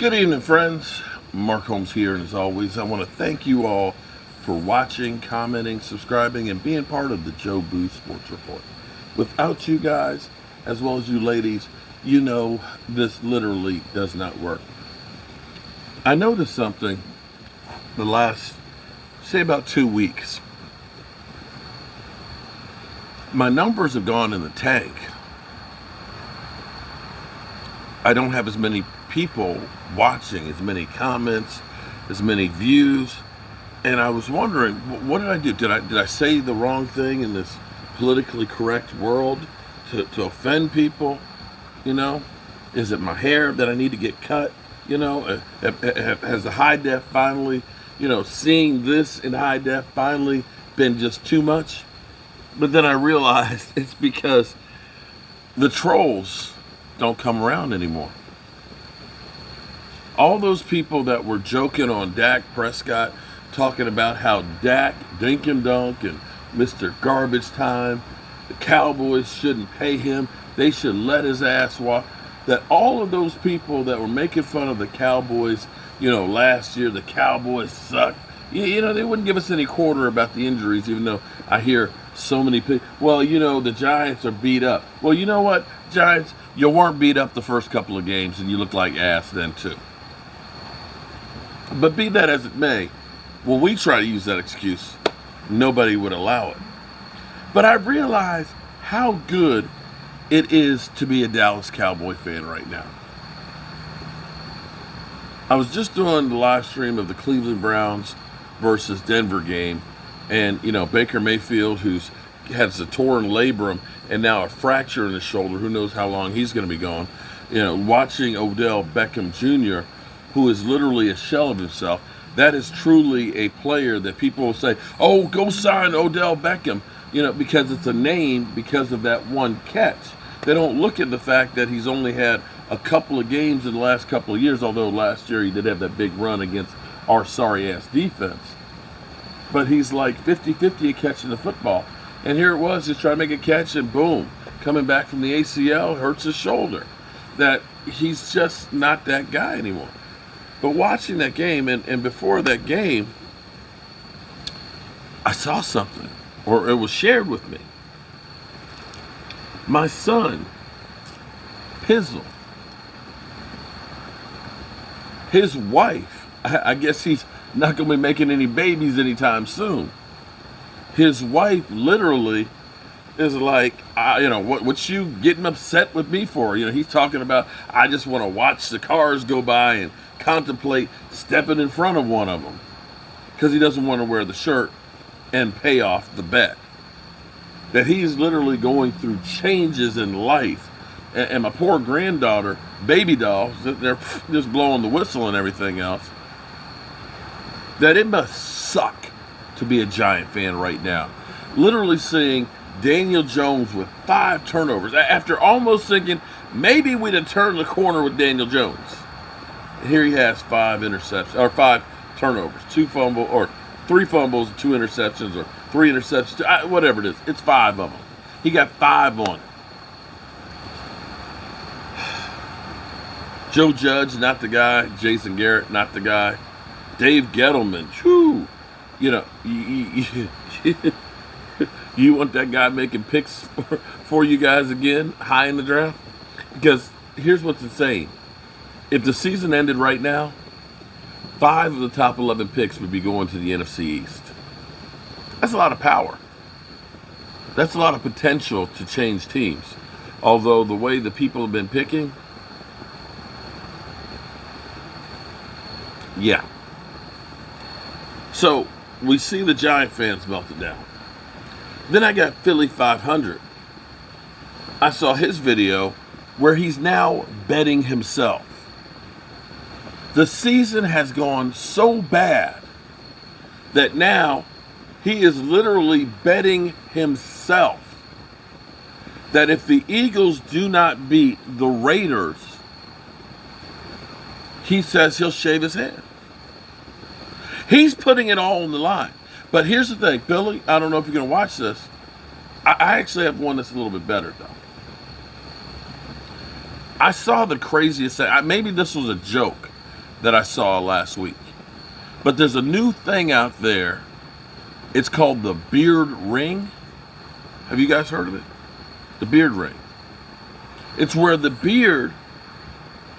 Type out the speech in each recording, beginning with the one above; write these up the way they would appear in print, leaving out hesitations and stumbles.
Good evening, friends. Mark Holmes here, and as always, I want to thank you all for watching, commenting, subscribing, and being part of the Joe Boo Sports Report. Without you guys, as well as you ladies, you know this literally does not work. I noticed something the last, say, about 2 weeks. My numbers have gone in the tank. I don't have as many people watching, as many comments, as many views, and I was wondering, what did I do? Did I say the wrong thing in this politically correct world to offend people? You know, is it my hair that I need to get cut? You know, has the high def finally, seeing this in high def finally been just too much? But then I realized it's because the trolls don't come around anymore. All those people that were joking on Dak Prescott, talking about how Dak, dink and dunk, and Mr. Garbage Time, the Cowboys shouldn't pay him, they should let his ass walk. That all of those people that were making fun of the Cowboys, last year, the Cowboys sucked. They wouldn't give us any quarter about the injuries, even though I hear so many people, well, the Giants are beat up. Well, you know what, Giants, you weren't beat up the first couple of games, and you looked like ass then too. But be that as it may, when we try to use that excuse, nobody would allow it. But I realize how good it is to be a Dallas Cowboy fan right now. I was just doing the live stream of the Cleveland Browns versus Denver game, and Baker Mayfield, who's has a torn labrum and now a fracture in his shoulder, who knows how long he's going to be gone, watching Odell Beckham Jr., who is literally a shell of himself. That is truly a player that people will say, oh, go sign Odell Beckham, because it's a name because of that one catch. They don't look at the fact that he's only had a couple of games in the last couple of years, although last year he did have that big run against our sorry-ass defense. But he's like 50-50 at catching the football. And here it was, just trying to make a catch, and boom, coming back from the ACL, hurts his shoulder. That he's just not that guy anymore. But watching that game, and before that game, I saw something, or it was shared with me. My son, Pizzle, his wife, I guess he's not going to be making any babies anytime soon. His wife literally is like, what you getting upset with me for? He's talking about, I just want to watch the cars go by and contemplate stepping in front of one of them because he doesn't want to wear the shirt and pay off the bet. That he's literally going through changes in life. And my poor granddaughter, baby doll, they're just blowing the whistle and everything else. That it must suck to be a Giant fan right now. Literally seeing Daniel Jones with 5 turnovers after almost thinking maybe we'd have turned the corner with Daniel Jones. And here he has 5 interceptions, or 5 turnovers, 3 fumbles, 2 interceptions, or 3 interceptions, whatever it is. It's 5 of them. He got 5 on it. Joe Judge, not the guy. Jason Garrett, not the guy. Dave Gettleman, whew. You want that guy making picks for you guys again, high in the draft? Because here's what's insane. If the season ended right now, 5 of the top 11 picks would be going to the NFC East. That's a lot of power. That's a lot of potential to change teams. Although the way the people have been picking, yeah. So we see the Giant fans melted down. Then I got Philly 500. I saw his video where he's now betting himself. The season has gone so bad that now he is literally betting himself that if the Eagles do not beat the Raiders, he says he'll shave his head. He's putting it all on the line. But here's the thing, Billy, I don't know if you're going to watch this. I actually have one that's a little bit better, though. I saw the craziest thing. Maybe this was a joke, that I saw last week. But there's a new thing out there. It's called the beard ring. Have you guys heard of it? The beard ring. It's where the beard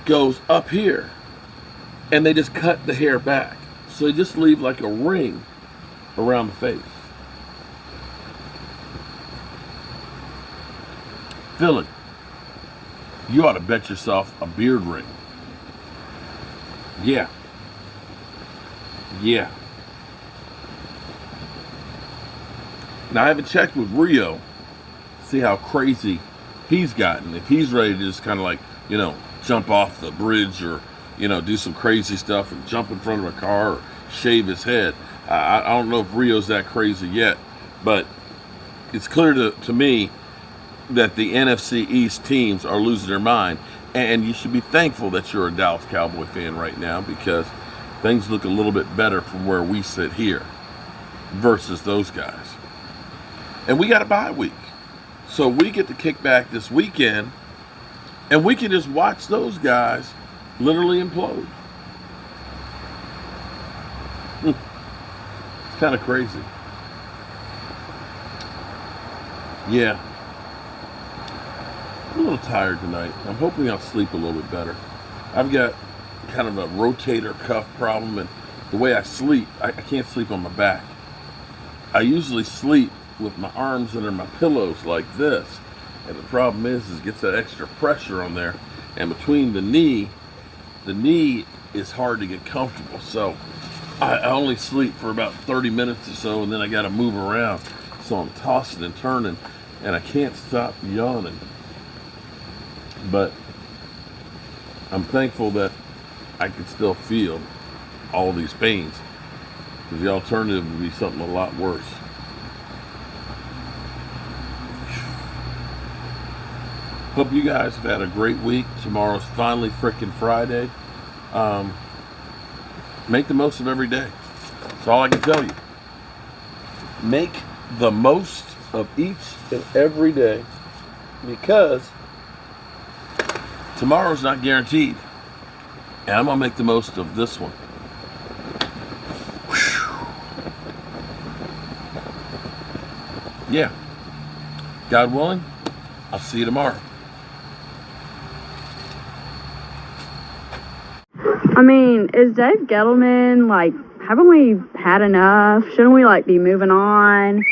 goes up here and they just cut the hair back. So they just leave like a ring around the face. Philly, you ought to bet yourself a beard ring. Yeah. Yeah. Now, I haven't checked with Rio, see how crazy he's gotten. If he's ready to just kind of like, jump off the bridge or, do some crazy stuff and jump in front of a car or shave his head. I don't know if Rio's that crazy yet, but it's clear to me that the NFC East teams are losing their mind. And you should be thankful that you're a Dallas Cowboy fan right now, because things look a little bit better from where we sit here versus those guys. And we got a bye week. So we get to kick back this weekend and we can just watch those guys literally implode. It's kind of crazy. Yeah. I'm a little tired tonight. I'm hoping I'll sleep a little bit better. I've got kind of a rotator cuff problem, and the way I sleep, I can't sleep on my back. I usually sleep with my arms under my pillows like this, and the problem is it gets that extra pressure on there, and between the knee is hard to get comfortable. So I only sleep for about 30 minutes or so, and then I got to move around. So I'm tossing and turning, and I can't stop yawning. But I'm thankful that I can still feel all these pains, because the alternative would be something a lot worse. Hope you guys have had a great week. Tomorrow's finally frickin' Friday. Make the most of every day. That's all I can tell you. Make the most of each and every day, because tomorrow's not guaranteed. And I'm going to make the most of this one. Whew. Yeah. God willing, I'll see you tomorrow. I mean, is Dave Gettleman, haven't we had enough? Shouldn't we, be moving on?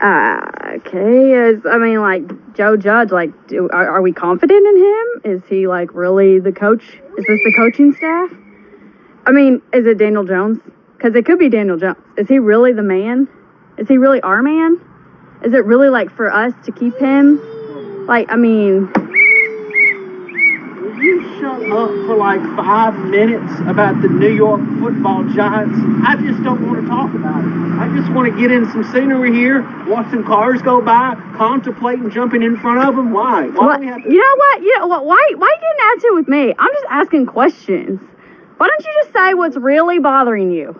Okay, Joe Judge, are we confident in him? Is he, really the coach? Is this the coaching staff? I mean, is it Daniel Jones? Because it could be Daniel Jones. Is he really the man? Is he really our man? Is it really, for us to keep him? Will you shut up for 5 minutes about the New York Football Giants? I just don't want to talk about it. I just want to get in some scenery here, watch some cars go by, contemplating jumping in front of them. Why? Why do we have to... You know what? Why are you getting attitude with me? I'm just asking questions. Why don't you just say what's really bothering you?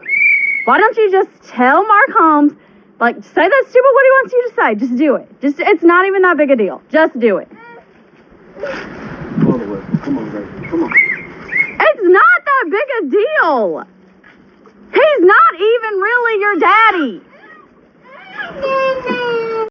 Why don't you just tell Mark Holmes, say that stupid what he wants you to say. Just do it. It's not even that big a deal. Just do it. Come on, baby. Come on. It's not that big a deal. He's not even really your daddy.